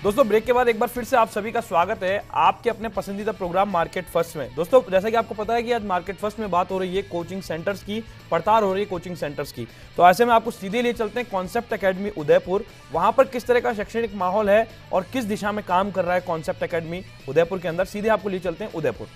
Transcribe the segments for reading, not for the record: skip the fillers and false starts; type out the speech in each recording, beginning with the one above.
दोस्तों ब्रेक के बाद एक बार फिर से आप सभी का स्वागत है आपके अपने पसंदीदा प्रोग्राम मार्केट फर्स्ट में। दोस्तों जैसा कि आपको पता है कि आज मार्केट फर्स्ट में बात हो रही है कोचिंग सेंटर्स की, पड़ताल हो रही है कोचिंग सेंटर्स की। तो ऐसे में आपको सीधे लिए चलते हैं कॉन्सेप्ट एकेडमी उदयपुर। वहां पर किस तरह का शैक्षणिक माहौल है और किस दिशा में काम कर रहा है कॉन्सेप्ट एकेडमी उदयपुर के अंदर, सीधे आपको लिए चलते हैं उदयपुर।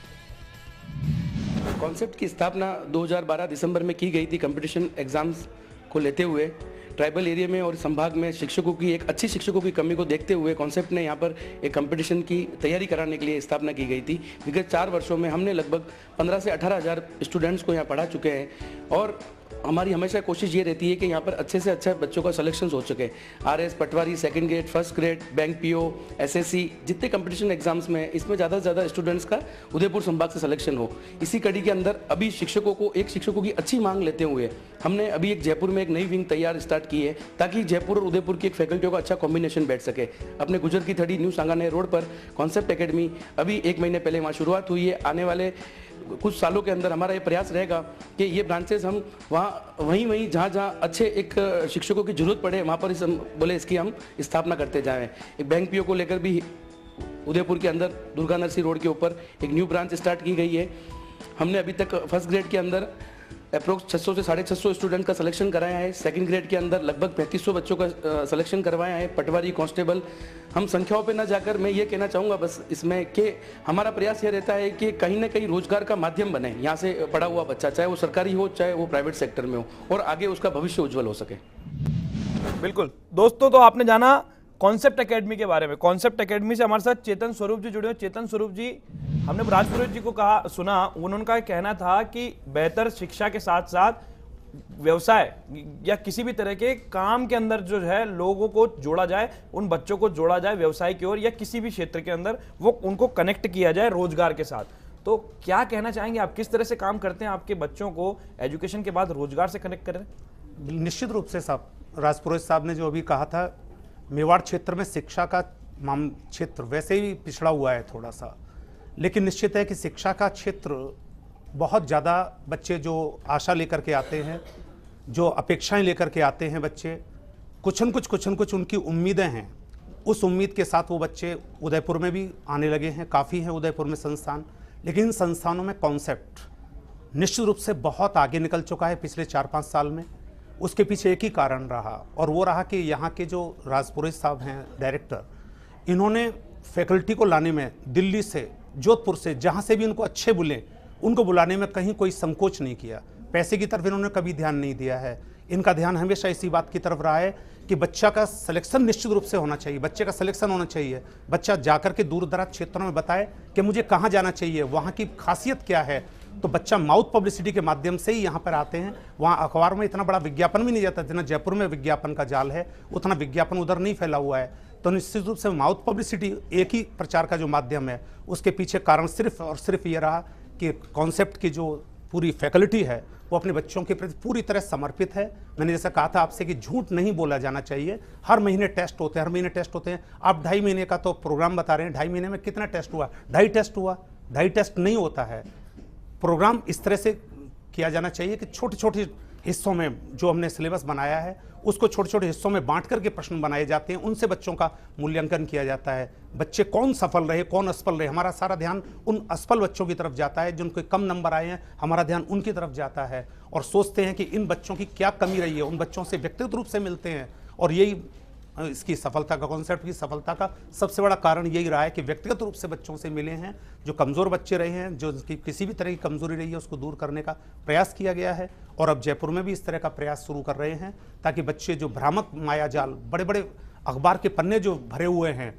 कॉन्सेप्ट की स्थापना 2012 दिसंबर में की गई थी। कंपटीशन एग्जाम्स को लेते हुए ट्राइबल एरिया में और संभाग में शिक्षकों की एक अच्छी शिक्षकों की कमी को देखते हुए कॉन्सेप्ट ने यहाँ पर एक कंपटीशन की तैयारी कराने के लिए स्थापना की गई थी। विगत 4 वर्षों में हमने लगभग 15 से 18 हज़ार स्टूडेंट्स को यहाँ पढ़ा चुके हैं और हमारी हमेशा कोशिश ये रहती है कि यहाँ पर अच्छे से अच्छा बच्चों का सिलेक्शन हो सके। RS, patwari, second grade, first grade, bank PO, SSC, जितने कंपटीशन एग्जाम्स में इसमें ज़्यादा से ज़्यादा स्टूडेंट्स का उदयपुर संभाग से सिलेक्शन हो। इसी कड़ी के अंदर अभी शिक्षकों की अच्छी मांग लेते हुए हमने अभी एक जयपुर में एक नई विंग तैयार स्टार्ट की है ताकि जयपुर और उदयपुर की एक फैकल्टियों का अच्छा कॉम्बिनेशन बैठ सके। अपने गुजर की थड़ी न्यू सांगानेर रोड पर कॉन्सेप्ट एकेडमी अभी 1 महीने पहले वहाँ शुरुआत हुई है। आने वाले कुछ सालों के अंदर हमारा ये प्रयास रहेगा कि ये ब्रांचेस हम वहीं जहाँ अच्छे एक शिक्षकों की जरूरत पड़े वहाँ पर इसकी हम स्थापना करते जाएं। एक बैंक पीओ को लेकर भी उदयपुर के अंदर दुर्गा नरसी रोड के ऊपर एक न्यू ब्रांच स्टार्ट की गई है। हमने अभी तक फर्स्ट ग्रेड के अंदर अप्रोक्स 600 से 650 स्टूडेंट का सिलेक्शन कराया है। सेकंड ग्रेड के अंदर लगभग 3500 बच्चों का सिलेक्शन करवाया है। पटवारी, कांस्टेबल, हम संख्याओं पे ना जाकर मैं ये कहना चाहूँगा बस इसमें कि हमारा प्रयास ये रहता है कि कहीं ना कहीं रोजगार का माध्यम बने यहाँ से पढ़ा हुआ बच्चा, चाहे वो सरकारी हो चाहे वो प्राइवेट सेक्टर में हो, और आगे उसका भविष्य उज्जवल हो सके। बिल्कुल दोस्तों, तो आपने जाना कॉन्सेप्ट एकेडमी के बारे में। कॉन्सेप्ट एकेडमी से हमारे साथ चेतन स्वरूप जी जुड़े हुए। चेतन स्वरूप जी, हमने राजपुरोहित जी को सुना, उनका कहना था कि बेहतर शिक्षा के साथ साथ व्यवसाय या किसी भी तरह के काम के अंदर जो है लोगों को जोड़ा जाए, उन बच्चों को जोड़ा जाए व्यवसाय की ओर या किसी भी क्षेत्र के अंदर वो उनको कनेक्ट किया जाए रोजगार के साथ। तो क्या कहना चाहेंगे आप, किस तरह से काम करते हैं आपके बच्चों को एजुकेशन के बाद रोजगार से कनेक्ट करें? निश्चित रूप से साहब, राजपुरोहित साहब ने जो अभी कहा था, मेवाड़ क्षेत्र में शिक्षा का क्षेत्र वैसे ही पिछड़ा हुआ है थोड़ा सा, लेकिन निश्चित है कि शिक्षा का क्षेत्र बहुत ज़्यादा बच्चे जो आशा लेकर के आते हैं, जो अपेक्षाएं लेकर के आते हैं बच्चे, कुछ न कुछ उनकी उम्मीदें हैं। उस उम्मीद के साथ वो बच्चे उदयपुर में भी आने लगे हैं। काफ़ी हैं उदयपुर में संस्थान, लेकिन इन संस्थानों में कॉन्सेप्ट निश्चित रूप से बहुत आगे निकल चुका है पिछले 4-5 साल में। उसके पीछे एक ही कारण रहा और वो रहा कि यहाँ के जो राजपुरोहित साहब हैं डायरेक्टर, इन्होंने फैकल्टी को लाने में दिल्ली से, जोधपुर से, जहाँ से भी उनको अच्छे बुले उनको बुलाने में कहीं कोई संकोच नहीं किया। पैसे की तरफ इन्होंने कभी ध्यान नहीं दिया है। इनका ध्यान हमेशा इसी बात की तरफ रहा है कि बच्चा का सिलेक्शन निश्चित रूप से होना चाहिए, बच्चे का सिलेक्शन होना चाहिए। बच्चा जाकर के दूर दराज क्षेत्रों में बताए कि मुझे कहाँ जाना चाहिए, वहाँ की खासियत क्या है। तो बच्चा माउथ पब्लिसिटी के माध्यम से ही यहाँ पर आते हैं। वहाँ अखबार में इतना बड़ा विज्ञापन भी नहीं जाता, जितना जयपुर में विज्ञापन का जाल है उतना विज्ञापन उधर नहीं फैला हुआ है। तो निश्चित रूप से माउथ पब्लिसिटी एक ही प्रचार का जो माध्यम है, उसके पीछे कारण सिर्फ और सिर्फ ये रहा कि कॉन्सेप्ट की जो पूरी फैकल्टी है वो अपने बच्चों के प्रति पूरी तरह समर्पित है। मैंने जैसा कहा था आपसे कि झूठ नहीं बोला जाना चाहिए। हर महीने टेस्ट होते हैं, आप 2.5 महीने का तो प्रोग्राम बता रहे हैं, 2.5 महीने में कितना टेस्ट हुआ? 2.5 टेस्ट हुआ, 2.5 टेस्ट नहीं होता है। प्रोग्राम इस तरह से किया जाना चाहिए कि छोटे छोटे हिस्सों में जो हमने सिलेबस बनाया है उसको छोटे छोटे हिस्सों में बांट करके प्रश्न बनाए जाते हैं, उनसे बच्चों का मूल्यांकन किया जाता है। बच्चे कौन सफल रहे, कौन असफल रहे, हमारा सारा ध्यान उन असफल बच्चों की तरफ जाता है। जिनके कम नंबर आए हैं, हमारा ध्यान उनकी तरफ जाता है और सोचते हैं कि इन बच्चों की क्या कमी रही है, उन बच्चों से व्यक्तिगत रूप से मिलते हैं। और यही इसकी सफलता का, कॉन्सेप्ट की सफलता का सबसे बड़ा कारण यही रहा है कि व्यक्तिगत रूप से बच्चों से मिले हैं। जो कमज़ोर बच्चे रहे हैं, जो किसी भी तरह की कमजोरी रही है, उसको दूर करने का प्रयास किया गया है। और अब जयपुर में भी इस तरह का प्रयास शुरू कर रहे हैं ताकि बच्चे जो भ्रामक मायाजाल, बड़े बड़े अखबार के पन्ने जो भरे हुए हैं,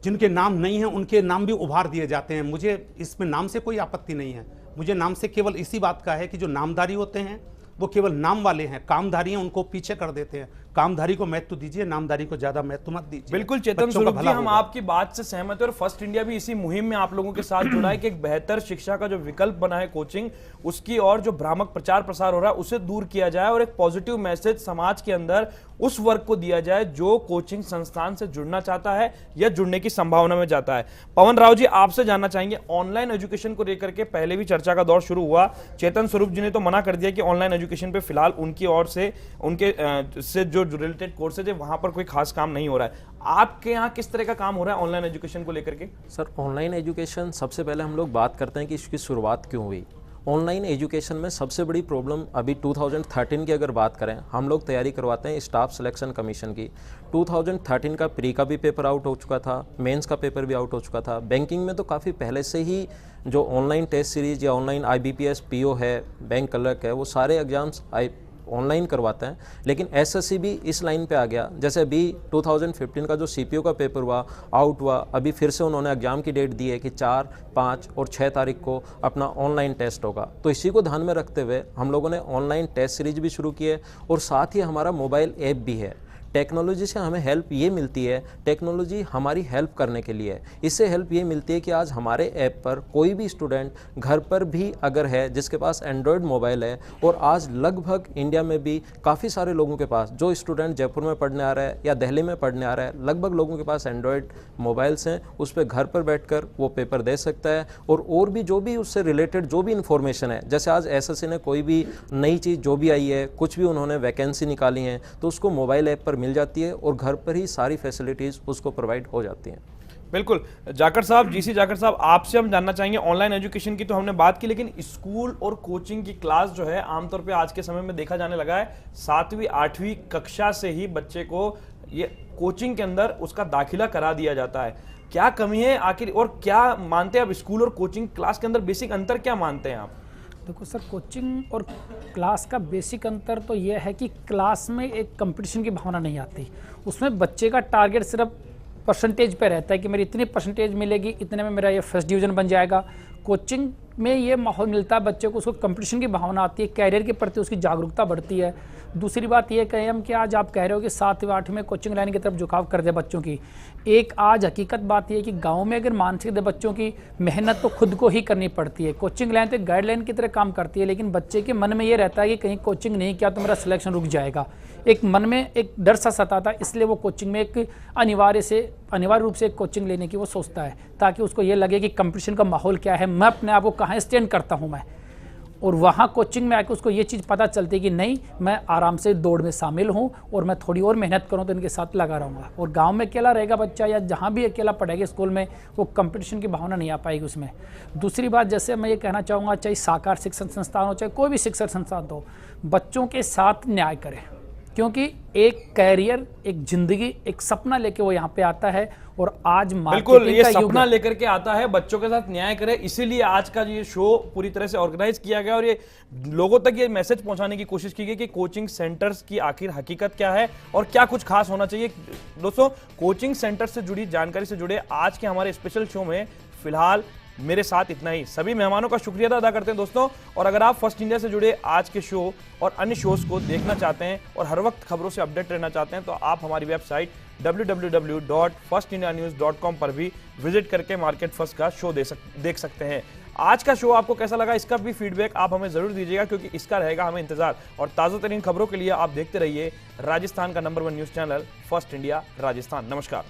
जिनके नाम नहीं हैं, उनके नाम भी उभार दिए जाते हैं। मुझे इसमें नाम से कोई आपत्ति नहीं है, मुझे नाम से केवल इसी बात का है कि जो नामधारी होते हैं वो केवल नाम वाले हैं, कामधारी हैं, उनको पीछे कर देते हैं। कामधारी को महत्व दीजिए, नामधारी को ज्यादा महत्व मत दीजिए। बिल्कुल चेतन स्वरूप जी, हम आपकी बात से सहमत हैं और फर्स्ट इंडिया भी इसी मुहिम में आप लोगों के साथ जुड़ा है कि एक बेहतर शिक्षा का जो विकल्प बना है कोचिंग, उसकी और जो भ्रामक प्रचार प्रसार हो रहा है उसे दूर किया जाए और एक पॉजिटिव मैसेज समाज के अंदर उस वर्ग को दिया जाए जो कोचिंग संस्थान से जुड़ना चाहता है या जुड़ने की संभावना में जाता है। पवन राव जी, आपसे जानना चाहेंगे, ऑनलाइन एजुकेशन को लेकर के पहले भी चर्चा का दौर शुरू हुआ। चेतन स्वरूप जी ने तो मना कर दिया कि ऑनलाइन एजुकेशन पे फिलहाल उनकी ओर से उनके से जो रिलेटेड कोर्सेज है वहां पर कोई खास काम नहीं हो रहा है। आपके यहाँ किस तरह का काम हो रहा है ऑनलाइन एजुकेशन को लेकर के? सर, ऑनलाइन एजुकेशन, सबसे पहले हम लोग बात करते हैं कि इसकी शुरुआत क्यों हुई। ऑनलाइन एजुकेशन में सबसे बड़ी प्रॉब्लम अभी 2013 की अगर बात करें, हम लोग तैयारी करवाते हैं स्टाफ सिलेक्शन कमीशन की। 2013 का प्री का भी पेपर आउट हो चुका था, मेंस का पेपर भी आउट हो चुका था। बैंकिंग में तो काफ़ी पहले से ही जो ऑनलाइन टेस्ट सीरीज या ऑनलाइन IBPS PO है, बैंक क्लर्क है, वो सारे एग्जाम्स ऑनलाइन करवाते हैं। लेकिन SSC भी इस लाइन पे आ गया। जैसे अभी 2015 का जो CPO का पेपर हुआ, आउट हुआ, अभी फिर से उन्होंने एग्जाम की डेट दी है कि 4, 5 और 6 तारीख को अपना ऑनलाइन टेस्ट होगा। तो इसी को ध्यान में रखते हुए हम लोगों ने ऑनलाइन टेस्ट सीरीज भी शुरू की है और साथ ही हमारा मोबाइल ऐप भी है। टेक्नोलॉजी से हमें हेल्प ये मिलती है, टेक्नोलॉजी हमारी हेल्प करने के लिए है। इससे हेल्प ये मिलती है कि आज हमारे ऐप पर कोई भी स्टूडेंट घर पर भी अगर है जिसके पास एंड्रॉयड मोबाइल है, और आज लगभग इंडिया में भी काफ़ी सारे लोगों के पास, जो स्टूडेंट जयपुर में पढ़ने आ रहा है या दिल्ली में पढ़ने आ रहा है, लगभग लोगों के पास एंड्रॉयड मोबाइल्स हैं। उस पर घर पर बैठकर वो पेपर दे सकता है। और भी जो भी उससे रिलेटेड जो भी इन्फॉर्मेशन है, जैसे आज SSC ने कोई भी नई चीज़ जो भी आई है, कुछ भी उन्होंने वैकेंसी निकाली हैं, तो उसको मोबाइल ऐप पर मिल जाती है और घर पर ही सारी फैसिलिटीज़ उसको प्रोवाइड हो जाती हैं। बिल्कुल। जाकर साहब, GC जाकर साहब, आपसे हम जानना चाहेंगे, ऑनलाइन एजुकेशन की तो हमने बात की, लेकिन स्कूल और कोचिंग की क्लास जो है आमतौर पे आज के समय में देखा जाने लगा है 7वीं 8वीं कक्षा से ही बच्चे को ये कोचिंग के अंदर उसका दाखिला करा दिया जाता है। क्या कमी है आखिर, और क्या मानते हैं आप स्कूल और कोचिंग क्लास के अंदर बेसिक अंतर क्या मानते हैं आप? देखो सर, कोचिंग और क्लास का बेसिक अंतर तो ये है कि क्लास में एक कंपटीशन की भावना नहीं आती। उसमें बच्चे का टारगेट सिर्फ परसेंटेज पे रहता है कि मेरी इतनी परसेंटेज मिलेगी, इतने में मेरा ये फर्स्ट डिवीज़न बन जाएगा। कोचिंग में ये माहौल मिलता है बच्चे को, उसको कंपटीशन की भावना आती है, कैरियर के प्रति उसकी जागरूकता बढ़ती है। दूसरी बात ये कहें हम कि आज आप कह रहे हो कि 7वीं 8वीं में कोचिंग लाइन की तरफ झुकाव कर दे बच्चों की। एक आज हकीकत बात यह है कि गांव में अगर मानसिक दे बच्चों की मेहनत तो खुद को ही करनी पड़ती है। कोचिंग लाइन तो गाइडलाइन की तरह काम करती है, लेकिन बच्चे के मन में ये रहता है कि कहीं कोचिंग नहीं किया तो मेरा सिलेक्शन रुक जाएगा। एक मन में एक डर सा सताता है, इसलिए वो कोचिंग में एक अनिवार्य रूप से एक कोचिंग लेने की वो सोचता है, ताकि उसको ये लगे कि कंपटीशन का माहौल क्या है, मैं अपने आप को कहाँ स्टैंड करता हूँ मैं। और वहाँ कोचिंग में आके उसको ये चीज़ पता चलती है कि नहीं, मैं आराम से दौड़ में शामिल हूँ और मैं थोड़ी और मेहनत करूँ तो इनके साथ लगा रहूँगा। और गांव में अकेला रहेगा बच्चा या जहाँ भी अकेला पढ़ेगा स्कूल में, वो कंपटीशन की भावना नहीं आ पाएगी उसमें। दूसरी बात, जैसे मैं ये कहना चाहूँगा, चाहे साकार शिक्षण संस्थान हो चाहे कोई भी शिक्षण संस्थान हो, बच्चों के साथ न्याय करें, क्योंकि एक कैरियर, एक जिंदगी, एक सपना लेके वो यहाँ पे आता है। और आज बिल्कुल ये सपना लेकर के आता है, बच्चों के साथ न्याय करे। इसीलिए आज का ये शो पूरी तरह से ऑर्गेनाइज किया गया और ये लोगों तक ये मैसेज पहुंचाने की कोशिश की गई कि कोचिंग सेंटर्स की आखिर हकीकत क्या है और क्या कुछ खास होना चाहिए। दोस्तों, कोचिंग सेंटर से जुड़ी जानकारी से जुड़े आज के हमारे स्पेशल शो में फिलहाल मेरे साथ इतना ही। सभी मेहमानों का शुक्रिया अदा करते हैं दोस्तों। और अगर आप फर्स्ट इंडिया से जुड़े आज के शो और अन्य शोज को देखना चाहते हैं और हर वक्त खबरों से अपडेट रहना चाहते हैं, तो आप हमारी वेबसाइट www.firstindianews.com पर भी विजिट करके मार्केट फर्स्ट का शो देख सकते हैं। आज का शो आपको कैसा लगा, इसका भी फीडबैक आप हमें जरूर दीजिएगा, क्योंकि इसका रहेगा हमें इंतजार। और ताज़ा तरीन खबरों के लिए आप देखते रहिए राजस्थान का number 1 news channel first India Rajasthan. नमस्कार।